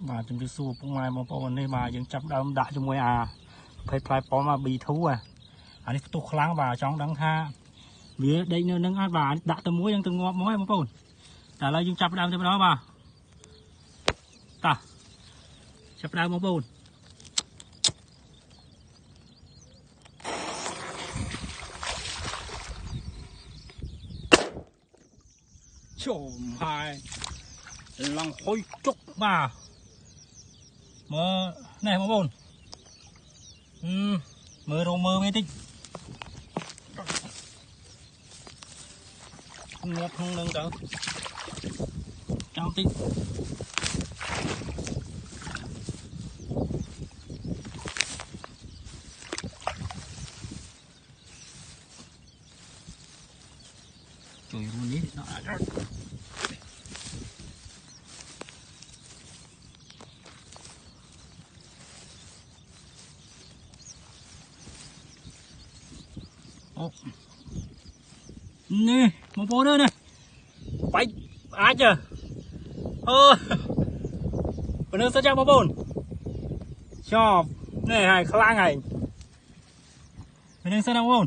bà chấm dứt xua cũng mai mà bọn này bà dừng chấm đâm đại cho môi phải phải bỏ mà bị thú anh ấy tục kháng bà trong đắng tha vì đây nó nâng ăn bà đã tầm muối đang từng ngọt muối mà bọnแต่เรายังจับดาวจะไปแล้วป่ะตาจับดาวมาปูนโฉมหายลังหอยจุกมาเมื่อไหนมาปูนมือลงมือไม่ติดงบห้องนึงเด้อtrong tí trời luôn đi nó nè một bộ nữa nè phải ai chưa bên nước sao chắc bao bồn cho này hay khá này bên nước sao đâu bồn